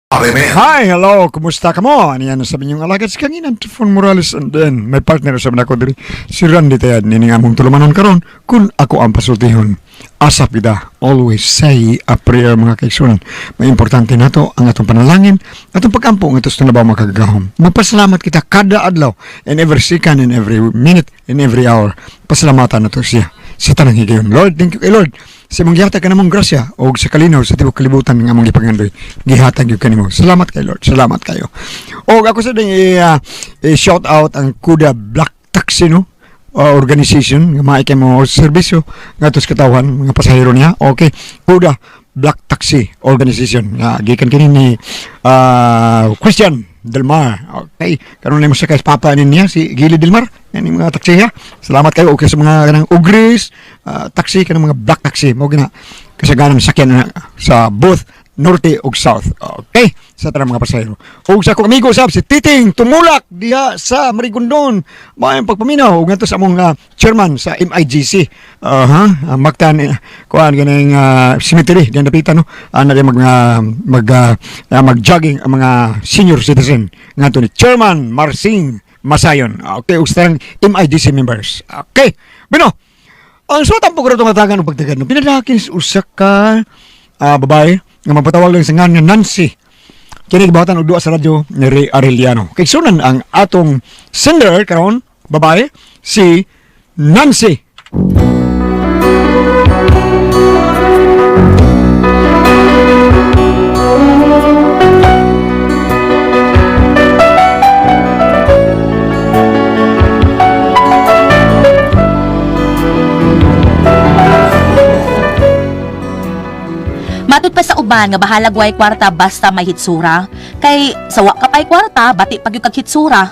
Hi, hello, kumusta ka mo? Ano yan, sabi niyong alagad si Kanginan, Trifon Morales, and then, may partner sa ako diri, si Randy Tayad, nini nga mong tulumanon karon kung ako ang pasultihon. Asap kita, always say a prayer mga kaigsunan. May importante na to ang atong panalangin, atong pagkampo ng ito na ba makagagahom. Magpasalamat kita kada adlaw, and every second, and every minute, and every hour. Pasalamatan na to siya. Sa tanang higayon. Lord, thank you kay Lord. Sa mong gihatag ka namong grasya o sa kalinaw sa tibok kalibutan ng among ipagandoy. Gihatag yung kanimo. Salamat kay Lord. Salamat kayo. O ako sa ding i-shout out ang Kuda Black Taxi no? Organization nga maikay mo serbisyo nga tos katawan mga pasahero niya. Okay. Kuda Black Taxi Organization. Gikan kini ni Christian Delmar. Okay. Karon na mo sa kay papa niya si Gili Delmar. Yan yung mga taxi ha. Salamat kayo. Okay sa mga kanang ugris, taxi, kanang mga black taxi. Mo gina kasaganang sakyan na sa both norte ug south. Okay. Sa tanang mga pasahero. Ug sa akong amigo sab si Titing Tumulak diha sa Marigondon. Maayong pagpaminaw ug ngadto sa among chairman sa MIGC. Magtan kuan ganing cemetery diyan napitan no. Na mag-jogging ang mga senior citizen ngadto ni Chairman Marcin Masayon. Okay, ustan MIDC members. Okay. Bino. Ang suwat ang pagkuro tumatagan ng pagtagan. Pinadakin sa usak ka babae nga magpatawag lang sa nga Nancy. Kini gibawatan og duha sa radyo ni Ray Arellano. Kay sunan ang atong sender karon babae si Nancy. Matod pa sa uban nga bahala guay kwarta basta may hitsura. Kay sawa ka pa'y kwarta, bati pag yung kaghitsura.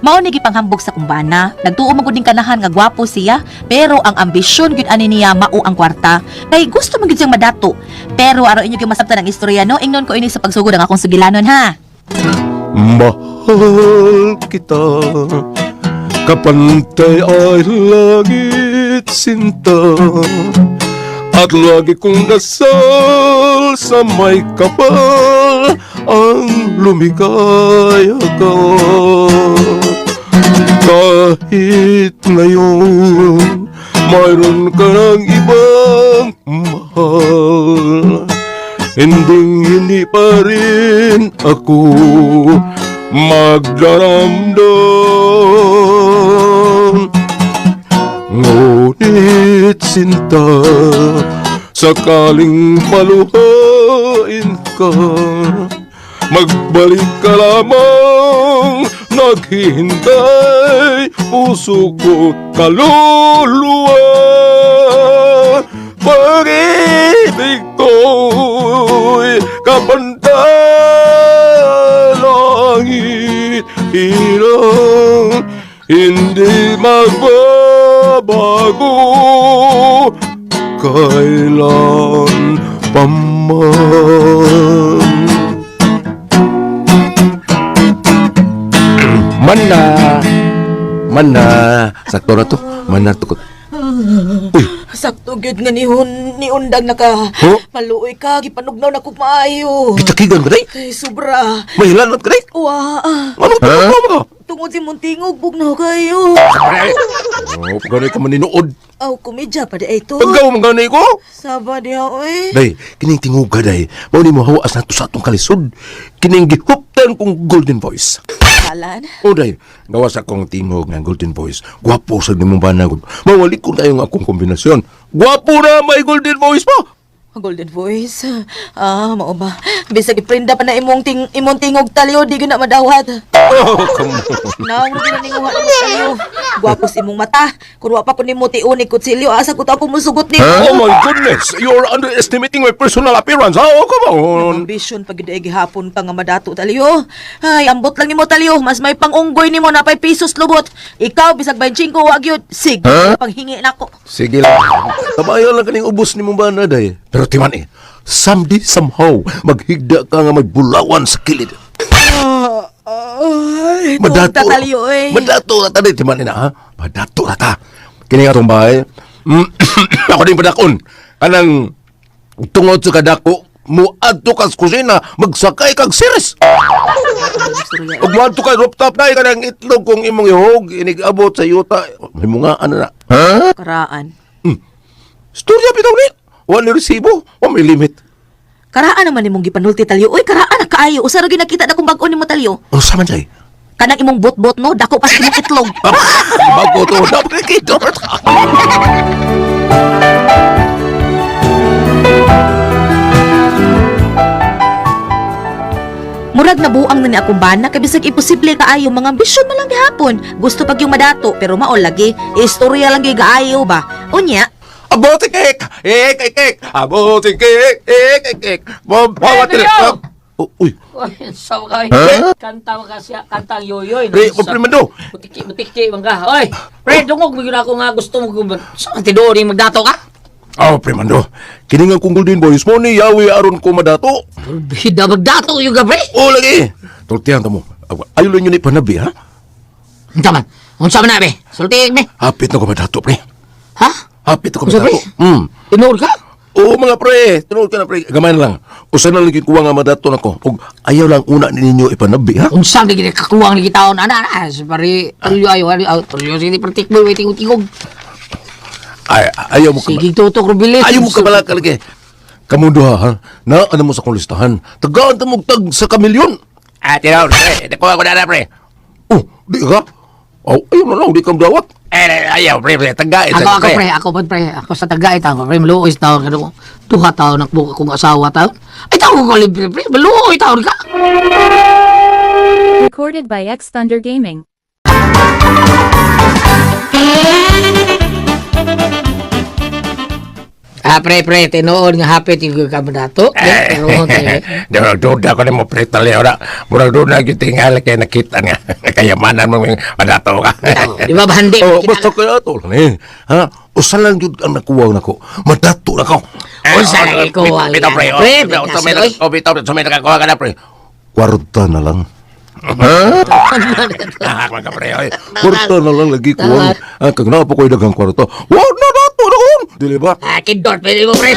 Mao ni gipanghambog sa kumbana. Nagtuo man gud ning kanahan nga gwapo siya, pero ang ambisyon gyud ani niya mao ang kwarta. Kay gusto man gyud siyang madato. Pero araw inyo gyud masabtan ang istorya no, ingnon ko ini sa pagsugod ang akong sugilanon ha. Mahal kita, kapantay ay langit sinta. At lagi kong dasal sa may kapal ang lumikaya ka. Kahit ngayon mayroon ka ng ibang mahal, hindi pa rin ako magdaramdam. Ngunit sinta, sakaling paluhain ka, magbalik ka lamang, naghihintay puso ko't kaluluwa. Pag-ibig ko'y kapantay langit hirang, hindi magbabago kailan paman. Mana, sakto na to, mana tukot. Uy, sakto gyud nga ni undag naka maluoy ka gipanugnaw na kog maayo. gitakigan ka day? Ay sobra. Mahilanot ka day? Wa. Anong tukot mo ka? Tungod si muntingog bugnaw kayo. Oh, pagano'y ka maninood. Aw komedya pa di ay to. Paggaw manganay ko. Saba diha oy. Day, kining tinguga day. Mao ni mo hawas na to sa atong kalisod. Kining gihuptan kong golden voice. Kalan. O day, gawas akong tingog ng golden voice. Gwapo sa nimong banagod. Mawalik ko tayo ng akong kombinasyon. Gwapo na may golden voice mo. Golden voice. Mao ba? Bisag iprinda pa na imong tingog talyo di gyud na madawat. Oh, come on. Naong na ninguha na talyo. Gwapo si imong mata. Kun wa pa kun nimo tiunig kutsilyo asa ko ta ako musugot nimo. Oh my goodness, you're underestimating my personal appearance. Oh, come on. Ambition pag gid ay gihapon pa nga madato talyo. Ay ambot lang nimo talyo, mas may pangunggoy nimo na pay pisos lubot. Ikaw bisag 25 wa gyud. Sige, panghingi nako. Sige lang. Tabayan lang kaning ubos ni mong bana day. Pero timan someday, somehow, maghigda ka nga magbulawan sa kilid. Ay, Madato. talyo eh. Madato rata day, timan ha? Madato rata. Kini nga itong bahay. Ako din padakon. Anang tungod sa kadako, Muadto ka sa kusina, magsakay kag series. Ug muadto ka rooftop na kanang itlog kung imong ihog inig-abot sa yuta. May mga ano na. Ha? Karaan. Storya bitaw ni. Wa ni resibo, wa may limit. Karaan naman nimong gipanulti talyo. Uy, karaan na kaayo. Usa ra gyud nakita na kong bag-o nimo talyo. Ano sa man jay? Kanang imong bot-bot no, dako pa sa imong itlog. Bago to, dapat kito. Murag nabuang na ni akong bana kay bisag imposible kaayo mga ambisyon man lang gihapon. Gusto pag yung madato pero maol lagi. Istorya lang gyud kaayo ba. Unya, Aboting kek! Kek! Aboting kek! Kek! Bawat Leo! Uy, Uy, sawa ka. Kanta mo kasi, kanta ang yoyoy. pre, komplimento. Matiki man ka. Oy, pre, dungog mo yun ako nga gusto mo kung saan tinuri magdato ka? Oh, Primando. Kiningan kong Golden Boys mo ni Yawi aron ko madato. Bida magdato yung ka, pre. O lagi. Tultihan ta mo. Ayaw lang yun ipanabi, ha? Unsa man? Unsa man na, be? Sultiig, be. Hapit na ko madato, pre. Ha? Hapit na ko Unsa, madato. pre? Tinuod ka? Oo, mga pre. Tinulog ka na, pre. Gamay na lang. Usa na lagi kuha nga madato na ko. Ug ayaw lang una ninyo ipanabi, ha? Unsa na kakuwang ni kitaon, ana, pare, tulyo ayo, tulyo, sige, partik mo, tingog. Ay, ayaw mo ka. Sige, tutok, rubilis. Ayaw mo ka bala ka lagi. Kamundo ha? Na, ano mo sa kong listahan? Tagaan ta mo tag sa kamilyon. Tinaw, pre. Nakuha ko na, pre. Oh, di ka? Oh, ayaw na lang, di ka dawat. Ayaw, pre. Tagait Ako, pre. Ako sa Tagay, tao. Pre, maluoy sa taon. Ano, 2 taon, nakbuka kong asawa, taon. Ay, tao ko libre, pre. Maluoy, taon ka. Recorded by X Thunder Gaming. Pre, tinood nga hapit yung kamadato. Duda ko na mo, pre. Talyo na. Murag doon na yung tingali kaya nakita nga. Kayamanan mo yung madato ka. Di ba, bandi? Oh, basta kaya ito lang eh. Ha? Usa lang yun ang nakuha na ko. Madato na ko. Unsa na ikuha Bitaw, pre. yan? Pre, Bitaw, may nakakuha ka na, pre. Kwarta na lang. Mga pre, oy. Kwarta na lang lagi ko. Kag na po ko'y dagang kwarta. Wag na dato na ko. Dili ba? Kidot, pwede mo, pre.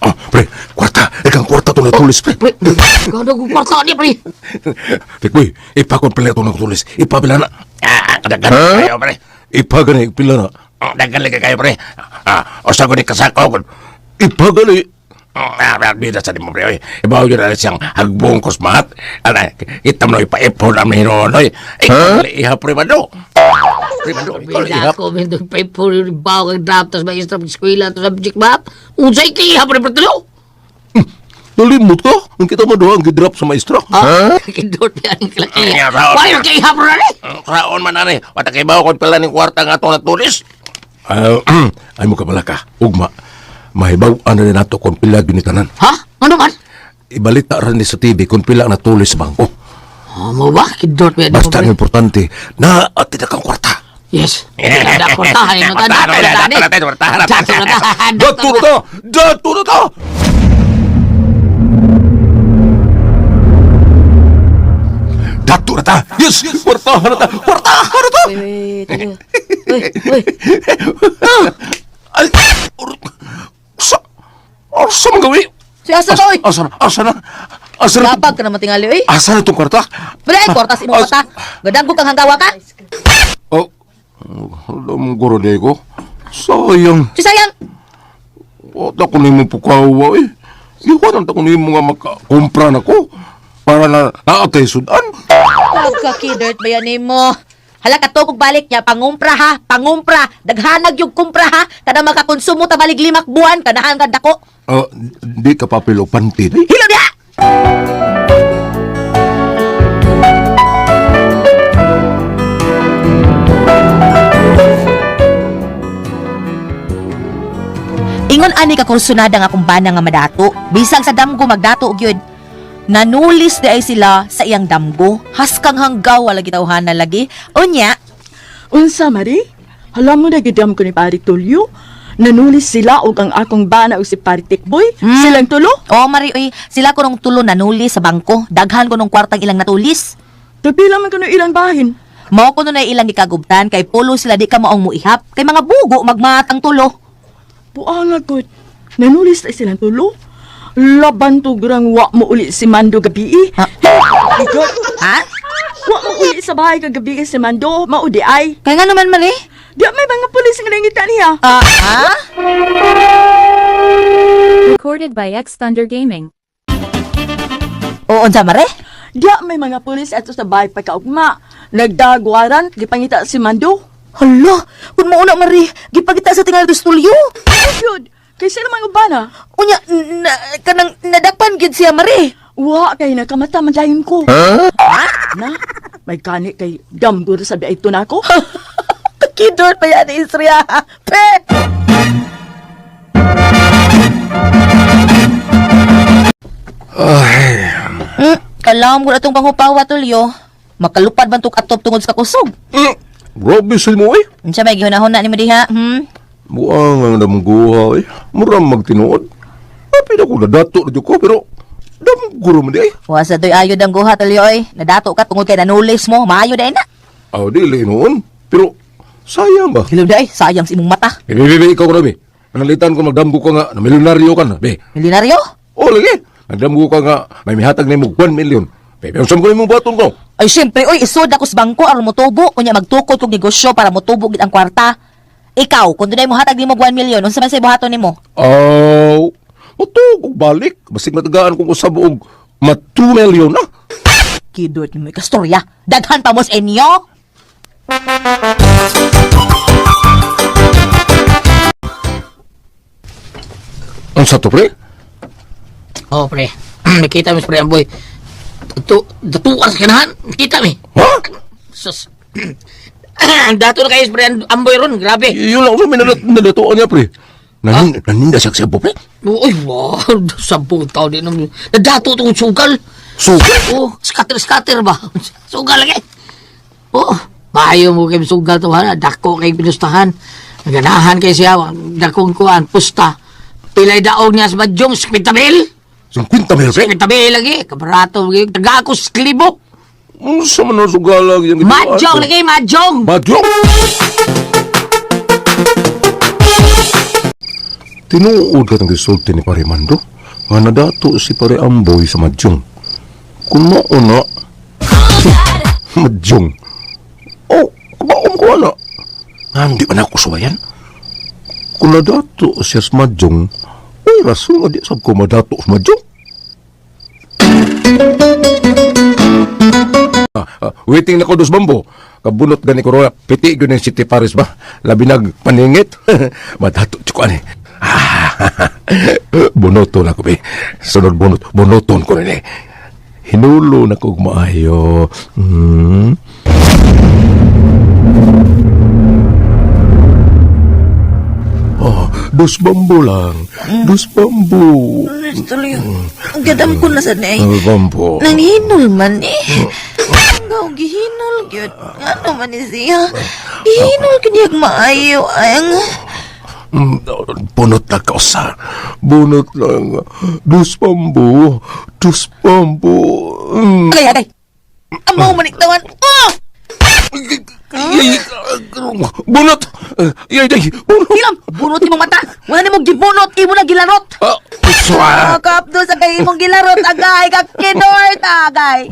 Ah, pre, kwarta. Ikang kwarta to na tulis, pre. Pre, ikaw na kwarta niya, pre. Pikoy, ipakon pala ito na tulis. Ipabila na. Dagan kayo, pre. Ipagani, pila na. Dagan lagi kayo, pre. O sa ko ni kasako. Ipagali. Bida sa di mo, pre, oy. Ibaw yun na siyang hagbong kusmat. Kita mo na ipaipon ang hinon, oy. Iha, pre, mando. Pre, mando, ikaw Bida iha. ako, mendo, pa po yung bawa kang draft, tapos may isang eskwela, tapos subject map. Unsay kaya, pre, tulo. Nalimot ka? Ang kita mo doon, ang gidrop sa maestro. Kidot, yan ang kalaki. Yeah, raon. Why yung kaya, pre, Raon man, ani. Watakibaw ko pala ng kwarta nga itong natulis. Ay mo ka pala ka, ugma. Mahibaw ano na nato kung pila ginitanan. Ha? Ano man? Ibalita rin ni sa TV kung pila natulis sa bangko. Mo ba? Kidot, pwede mo, Basta ang pre. importante na at kang kwarta. Yes. Ada kwartahan, no? Dato na to! Dato na to! Dato na ta! Yes! Kwartahan na ta! Kwartahan na ta! uy, talyo. Uy. Ay! Asa mong gawi? Si asa to, uy. Asa na? Lapag ka na matingali, uy. Asa na itong kwarta? Pre, kwartas imong mata. Gadang ko kang hanggawa ka. Oh, alam guro na ko. Sayang. Si sayang. Wala ko na yung pukawa eh. Iwanan ko na yung mga makakumpra na ko. Para na naatay sudan. Pagka-kidert ba yan mo? Hala ka to kung balik niya, pangumpra ha, pangumpra. Daghanag yung kumpra ha. Kada makakonsumo ta balik 5 buwan, kanahan ka dako. Di ka papilo panty. Hilo niya! Ingon ani ka kursunada nga kumbana nga madato. Bisag sa damgo magdato og yun. Nanulis di ay sila sa iyang damgo. Haskang hanggaw wala gitawhan na lagi. Unya, Unsa, Mari? Halam mo na gidam ko ni Pari Tulyo. Nanulis sila og ang akong bana og si Pari Tikboy. Silang tulo. O, Mari, oy, sila ko nung tulo nanulis sa bangko. Daghan ko nung kwartang ilang natulis. Tapila man ko ng ilang bahin. Mao kuno na ilang gikagubtan kay pulo sila di ka maong muihap kay mga bugo magmatang tulo. Buang agad. Nanulis na silang tulo. Laban to grang wa mo uli si Mando gabi. Ha? Agad. Ha? Wa mo uli sa bahay kagabi si Mando. Maudi ay. Kaya nga naman mali. Di may mga pulis nga nangita niya. Ha? Recorded by X Thunder Gaming. Oo, unsa mare? Di may mga pulis ato sa bahay pagkaugma. Nagdagwaran, gipangita si Mando. Hala, kung mauna mari, gipagita sa tingali sa tulyo. Yun, kay sino mga ubana? Unya, kanang nadapan gid siya mari. Wa kay nakamata man dayon ko. Na, may kani kay dambur sa biay ito na ako. Kidor pa yan, Isria. Pe! Kalam ko na itong panghupawa, Tulyo. Makalupad man itong atop tungod sa kusog. Grabe sila mo eh. Unsa may gihunahon ni mo diha, Buang ang damguha eh. Muram magtinuod. Apin ako nadato na ko pero damguro mo di ay. Wasa to'y ayod ang guha, Tulyo, oy. Nadato ka tungod kay nanulis mo. Maayo na na. Aw, dili noon. Pero sayang ba? Hilom day, sayang si imong mata. Be, ikaw ko na be. Manalitan ko magdamgo ka nga na milyonaryo ka na be. Milyonaryo? O lagi. Nagdamgo ka nga may mihatag na mo 1 million. Be, pero saan ko yung baton ko? Ay, syempre, oy, isod ako sa bangko aron motubo. Kunya magtukod kong negosyo para motubo gid ang kwarta. Ikaw, kung dunay mo hatag nimo 1 million, unsa man say buhaton nimo? Aw, matugog balik. Basig matagaan kong usab og 2 million na. Kidot ni mo ikastorya. Daghan pa mo sa inyo. Ang sa to, pre? Oh, pre. Nakita mi, pre, amboy. Datuan sa kanahan. Nakita mi. Ha? Sus. Dato na kayo, pre, amboy ron. Grabe. Yun lang, may nadatuan niya, pre. Naninda siya sa po, pre. Uy, wow. 10 taon din naman. Nadato itong sugal. Sugal? Oh, scatter ba? Sugal lagi. Oh, maayo mo kayo sugal to, ha? Dako kayo pinustahan. Naganahan kayo siya. Dakong kuhan, pusta. Pilay daog niya sa badyong, 50 mil. 50 mil, pre? 50 mil lagi. Kabarato, taga ako sa klibo. Sa man ang sugalag yung Madyong lagi, madyong. Madyong? Tinuod ka ng resulta ni Pare Mando nga nadato si Pare Amboy sa Madyong. Kung mauna, Madyong. Oh, kumaon ko na. Hindi pa na ako suwayan. Kung nadato siya sa Madyong, ay rason nga di sab ko madato sa Madyong. Waiting na ko dos bambo. Kabunot gani ko rola. Piti yun yung City Paris ba? Labi nagpaningit. Madato ko ani. Bunoton ako be. Sunod bunoton ko rin eh. Hinulo na kong maayo. Dos bambo lang. Dos bambo. Tulyo, ang gadam ko na sa nay. Bambo. Nanghinol man eh. Ang gihinol gyud. Ano man ni siya? Gihinol kanyag maayo ang Bunot na kausa. Bunot lang. Dos bambo. Dos bambo. Agay. Amaw maniktawan. Oh! Bunot! Yay, bunot! Hilam, bunot imong mata. Wala nimong gibunot, imo na gilarot. Uswa! Kapdo sa kay imong gilarot, agay, kakidort, agay.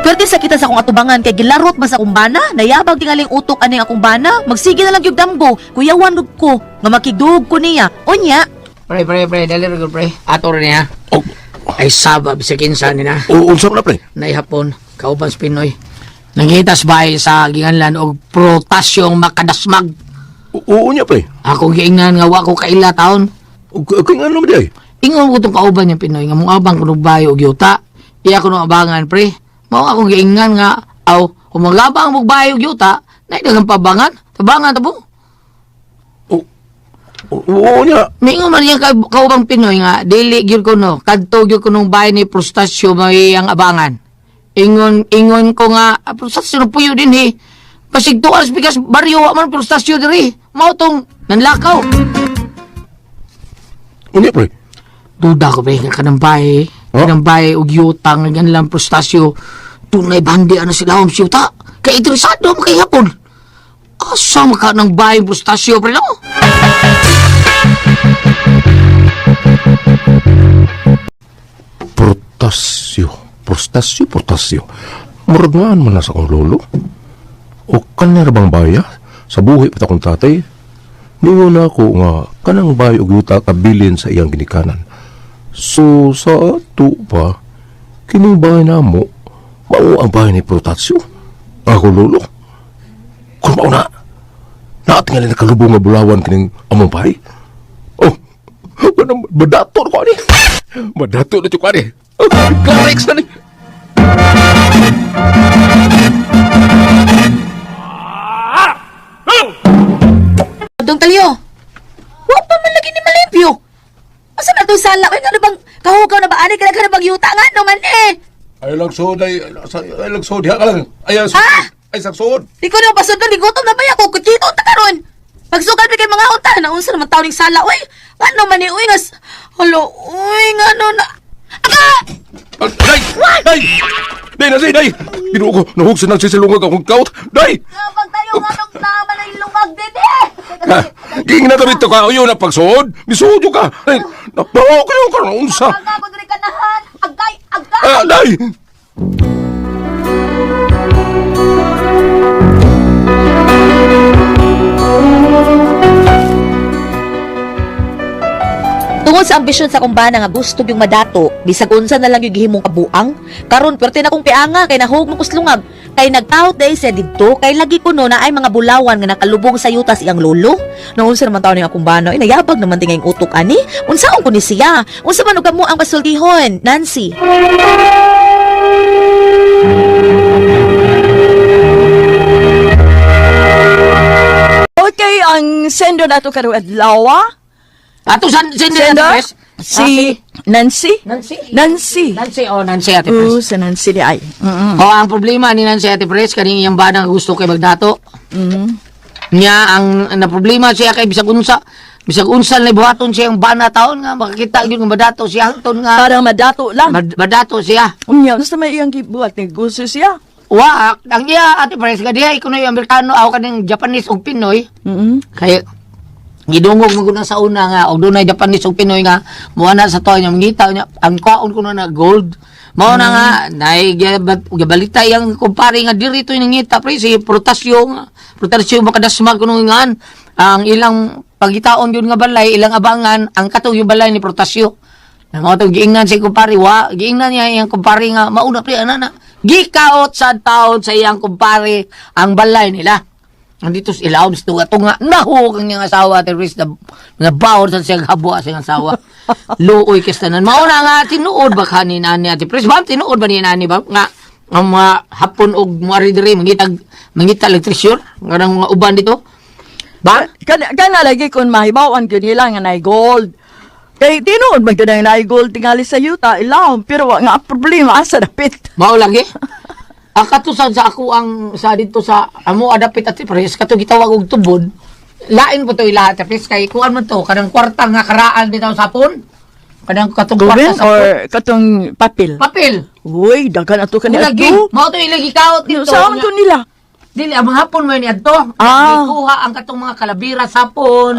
Pwede sa kita sa akong atubangan kay gilarot man sa akong bana, nayabag tingaling utok aning akong bana, magsige na lang yung damgo, kuyawan lug ko, nga makidug ko niya. Unya, Pre, dali rin, pre. Ato rin niya. Oh, Ay sabab sa kinsa ni na. unsa na, pre? Naihapon, kauban sa Pinoy. Nangitas bahay sa ginganlan og protasyong makadasmag. Oo niya, pre. Ako giingnan nga wa ko kaila taon. Kaya nga naman di ay. Ingon ko itong kauban yung Pinoy nga mong abang ko bayo og yuta. Iya ko nung abangan, pre. Mao akong giingnan nga, kung magabang mong bayo og yuta, naidagang pabangan. Tabangan ta po. Oo niya. Mingon man yung kaubang Pinoy nga, dili gyud ko no, kadto gyud ko nung bahay ni prostasyo may ang abangan. Ingon ko nga, prostasyo no puyo din eh. Basig tuwas bigas baryo wa man prostasyo diri. Mao tong nanlakaw. Unya, pre. Duda ko, pre, nga kanambay. Oh? Kanambay, og yutang, nga lang prostasyo. Tunay bandi, ano sila, siyuta. Kaya interesado mo kay hapon. Asa maka nang bayang prostasyo, pre, no? Protasyo. Muragaan man na sa akong lolo. O kanera bang baya? Sa buhay pa akong tatay. Ningon ako nga, kanang bayo og yuta kabilin sa iyang ginikanan. So, sa ato pa, kining bahay na mo, mao ang bahay ni Protasyo. Ako lolo. Kung mao na, naatingali na kalubong nga bulawan kining among bahay. Oh, madato na ko ani. Madato na ko ani. Correct na ni. Dong Talyo, wa pa man lagi ni malimpyo. Asa na to sala? Uy, ano bang kahugaw na ba? Ani ka na bang yuta nga? No man eh. Ay lang sod, ay lang sod, diha ka lang. Ay, ay saksod. Di ko na pasod na, ligutom na ba ako? Kuchito, takaron. Pagsugal pa kay mga unta, naunsa naman tao ning sala. Uy, ano man eh, uy, ngas. Halo, uy, nga no na. Aga! Day! Day! Day na day! Day! Binuo ko, nahugsa na sisilungag akong kaut. Day! Kapag tayo nga nung tama na ilungag din eh. Ging na damit ka, ayaw na pagsod. Misudyo ka. Ay, napawa ko yung karunsa. Aga ko diri kanahan. Agay, agay. Day! Tungod sa ambisyon sa kumbana nga gusto yung madato, bisag unsa na lang yung gihimong kabuang, karon pwerte na kong pianga kay nahug mo kuslungag, kay nagtahot dahil siya didto, kay lagi kuno na ay mga bulawan nga nakalubong sa yutas iyang lolo. Nung unsa naman taon nga kumbana, inayabag naman tingay utok ani, unsaon ko ni siya, unsa man og ang pasultihon, Nancy. Okay, ang sender nato karo adlaw. Ato sender Sender? Ate Pres? Si Nancy? Nancy? Nancy. Nancy, Nancy Ate Pres. Oo, sa Nancy di ay. Ang problema ni Nancy Ate Pres, kaning iyang banang gusto kay magdato. Niya, ang na problema siya kay bisag unsa na buhaton siya ang bana taon nga, makakita yun nga madato siya, hangton nga, Parang madato lang. madato siya. Unya, nasa may iyang gibuhat ni gusto siya. Wa, ang iya Ate Pres, kadiya, ikaw na yung Amerikano, ako kaning Japanese o Pinoy, kaya, gidungog mo na sa una nga, og dunay Japanese o Pinoy nga, muha na sa to niya, mangita niya, ang kwaon ko na gold. Mao na nga, gabalita yung kumpare nga dirito yung ngita, pre, si Protasyo makadasmag kuno nga, ang ilang pagitaon yun nga balay, ilang abangan, ang katong yung balay ni Protasyo. Na mga itong giingnan si kumpare, giingnan niya yung kumpare nga, mauna pre, anana, gikaot sa taon sa iyang kumpare, ang balay nila. Nandito si Ilaw, tunga, nahukang niyang asawa, terrorist, na bawon sa siyang habwa sa siyang asawa. Luoy kistanan. Mauna nga, tinuod ba ka ni Nani Ate Pres? Ba, tinuod ba ni Nani ba? Nga, ang mga hapon o mga ridiri, mangita elektrisyon, nga ng mga uban dito. Ba? Kana lagi kung mahibawan ko nila nga na gold. Kay tinuod man ka na gold tingali sa yuta, ilaw. Pero nga problema, asa dapit. Mao lagi? Katusan sa ako ang sa dito sa amo adapit at Pres, kato gitawag og tubod. Lain po to ilahat Pres, kay kuan man to, kanang kwarta nga karaan dito sa sapon. Kanang katong kwarta Gawin sa or katong papel? papel. Uy, dagan ato ka ni Lagi, ato. mao to ilagi kaot dito. Saan to nila? Dili, ang hapon mo ni adto. Ah. Kuha ang katong mga kalabira sapon.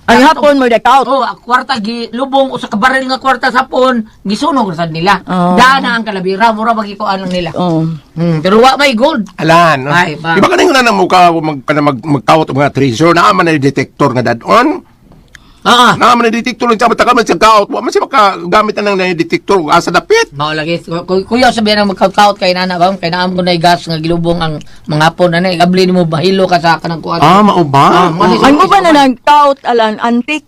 Ang hapon mo dakaut. Oh, kwarta lubong o sa kabaril nga kwarta sapon, gisunog sa nila. Oh. Dana ang kalabira, mura magikuan lang nila. Oh. Pero wa may gold. Alan, Ay, ba? di ba kanina na mukha magkawat ang mga treasure, naaman na yung detector nga dadon? Naaman na yung detector, nagsamataka man siya kaut, wa man siya makagamit na ng detector, asa dapit. Mao lagi kuya sabihan ang magkaut kay nana ba kay naam ko na gas nga gilubong ang mga hapon ana igabli nimo bahilo ka sa kanang kuan. Mao ba? Ang mo ba na nagtaut alan antik?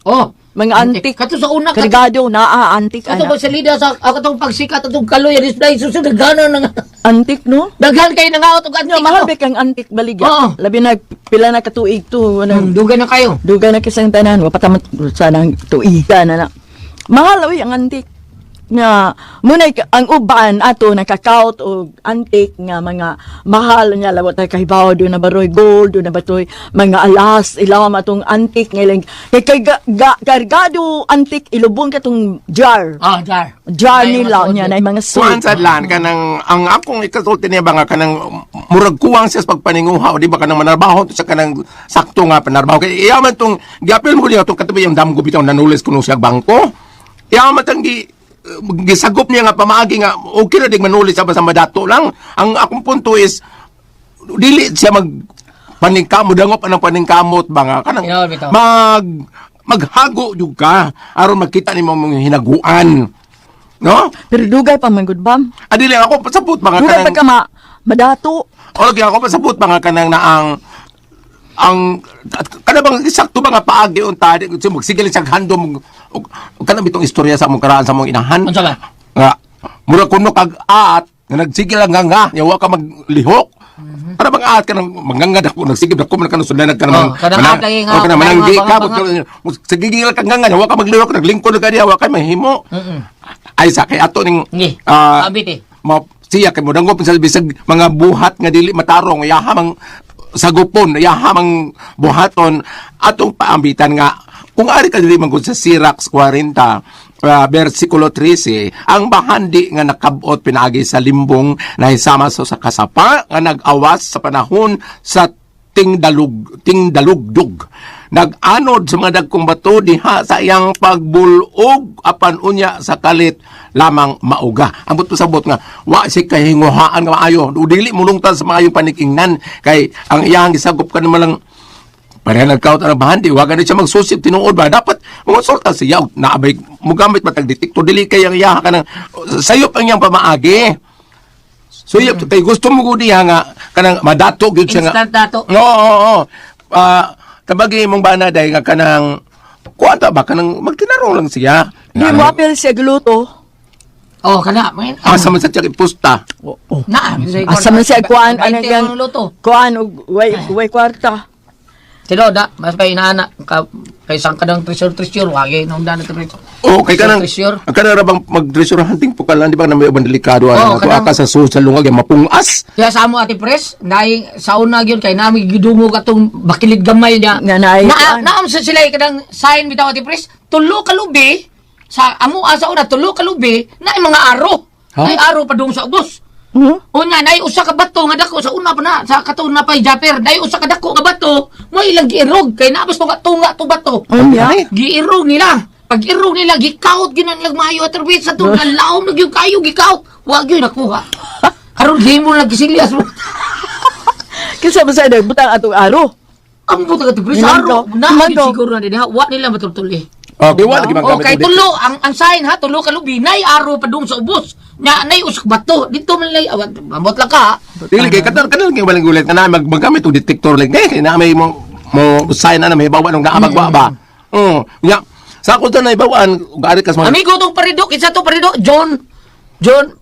Oh, Mga antik. kato sa una Karigado na antik kato ana. ba salida sa katong pagsikat atong kaloy display susunod gana nang Antik no? daghan kay nangaot og Ano, antik. mahal ba kang antik baligya? Oo. Labi na pila na katuig to. Ano, Dugay na kayo. duga na kisang tanan. Wapatamat sa nang tuiga na na. Mahal, uy, ang antik. nga muna ang uban ato nakakaut og antique nga mga mahal nga lawat ay kahibaw do na baroy gold do na batoy mga alas ilawam atong antique nga ilang kay kargado antique ilubong katong jar Jar nila nya na mga Kuan suit sa lan kanang ang akong ikasulti niya ba nga kanang murag kuwang siya sa pagpaninguha o di ba kanang manarbaho sa kanang sakto nga panarbaho kay iyaman tong giapil mo niya tong katabi yung damgo bitaw nanulis kuno siya bangko iyaman tang gisagop niya nga pamaagi nga okay na dig manulis sa madato lang ang akong punto is dili siya paningkamot dangop anang paningkamot ba nga kanang Inaw, bitaw. maghago jud ka aron makita nimo mga hinaguan no pero dugay pa man good bam adili ako pasabot mga dugay kanang pa ka madato o lagi ako pasabot mga kanang na ang kada bang sakto ba nga paagi unta di magsigil siyang handom kana bitong istorya sa among karaan sa among inahan Unsa ba? nga mura kuno kag aat nga nagsigil lang nga yawa ka maglihok para bang aat ka nang mangangad ako nagsigil ako man kanang sundan kanang kanang aat lagi nga, kanang mananggi ka mga sigigil ka nga yawa ka maglihok naglingkod ka diha yawa ka mahimo ay sa kay ato ning Ngi, abit eh. siya kay modangop sa bisag mga buhat nga dili matarong yahamang sagupon yahamang buhaton atong paambitan nga kung ari ka dili mangod sa Sirax 40 versikulo 13 ang bahandi nga nakabot pinaagi sa limbong nahisama sa kasapa nga nag-awas sa panahon sa tingdalugdog nag-anod sa mga dagkong bato diha sa iyang pagbulog apan unya sa kalit lamang mauga. Ang buto sabot nga wa si kahinguhaan nga maayo. Dili mulungtan sa maayong panikingnan kay ang iyang gisagop kanimo lang pareha nagkaut ang bahandi wa gani siya magsusip tinuod ba dapat mangonsulta siya naabay mo gamit matag detektor dili kay ang iya kanang sayop ang iyang pamaagi. So kay gusto mo gud diha nga kanang madato gyud siya nga. Instant dato. Oo. Kabagi mong bana day nga kanang kuanta ba kanang magtinarong lang siya. di mo apil siya gluto Oh, kana, man. Asa man sa tiyak ipusta. Na, asa man siya kuan ano yang luto. kuan og way kwarta Tino da, mas pa inana ka kay sang kadang treasure wagi nung dana treasure. Oh, kay kanang Treasure. kanang ra bang mag-treasure hunting po kala di ba na may ubang delikado ano kanang- aka sa social lungag yung mapungas. Kaya sa amo ati pres, dai sauna gyud kay nami gidungog atong bakilid gamay niya. Nga naay kuan. Naam sa sila kadang sign bitaw ati pres, tulo ka lubi sa amo asa una tulo ka lubi na mga aro. Ha? Ay aro pa dong sa ubos. Unya nay usa ka bato nga dako sa una pa na sa katon na pay Japer, dai usa ka dako nga bato, mo ilang giirog kay nabas tunga to bato. Unya. Giirog nila. Pag irog nila gikaut ginan lang maayo at rbit sa tong laom na gyud kayo gikaut. Wa gyud nakuha. Karon di mo lang gisilyas mo. Kinsa ba sa butang atong aro? Ang buta ka tipres Ilang aro. to? Na Ilang gyud to? siguro na din ha. Wa nila matutuli. Okay, wala di Oh, kay tulo ang sign ha, tulo ka lubi nay aro pa dong sa ubos. Nya nay usak bato. Dito man lay awat. Ambot lang ka. Ha? Dili kay kadal kay walang gulit na magamit og detector like kay na may mo sign na may bawa nung naabagwa ba. Nya sa ko na ibawaan ug ari kas mga Amigo tong parido, kinsa to parido? John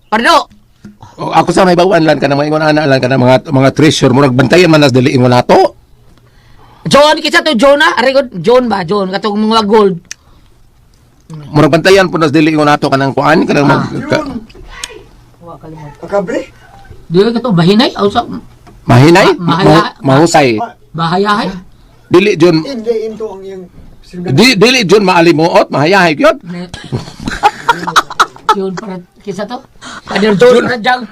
Parido. ako sa may bawaan lan kana mga ingon ana lan kana mga treasure murag bantayan man nas dili ingon nato. John kinsa to Jonah? Ari gud John ba? John katong mga gold. Murag bantayan po nas dili ingon nato kanang kuan kanang Akabre? Dili ka to bahinay aw sa mahinay, Mahaya- mahusay. bahayahay. Dili John, Hindi into ang iyang dili John maalimuot, mahayahay gyud. John para kinsa to? Father John Rajang.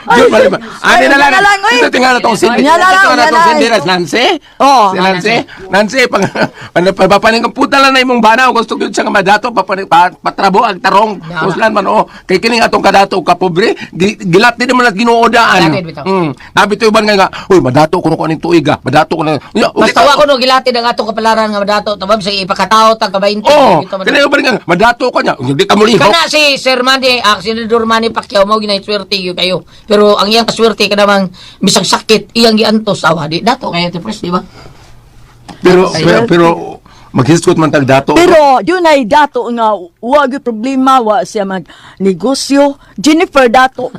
John maalimuot. Ani na lang. Nya lang, oy. Ito tingala tong sin. Nya lang, Ito na nya tong lang. sindiras Nancy. Oh. Si Nancy pang papaning komputa lang na imong bana gusto gyud siya nga madato patrabo ang tarong. Kuslan man kay kining atong kadato ka pobre gilat din man at ginuodaan. Lakid bitaw. Nabito uban nga uy madato ko aning tuiga. Madato ko na. Basta wa ko no gilati ang atong kapalaran nga dato tabam sa ipakataot ang kabainti. Oh, kaya uban nga madato ko nya. Hindi ka muli. Kana si Sir Manny, Senador Manny Pacquiao mao ginay swerte gyud kayo. Pero ang iyang kaswerte ka namang bisag sakit iyang giantos awa di dato kaya ti pres di ba? Pero maghiskot man tag dato. Pero yun ay dato nga wag problema wa siya mag negosyo. Jennifer dato.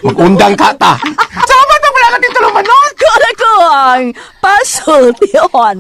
Magundang ka ta. Sama to pala ka dito naman no? Kala ko ang puzzle tiyon.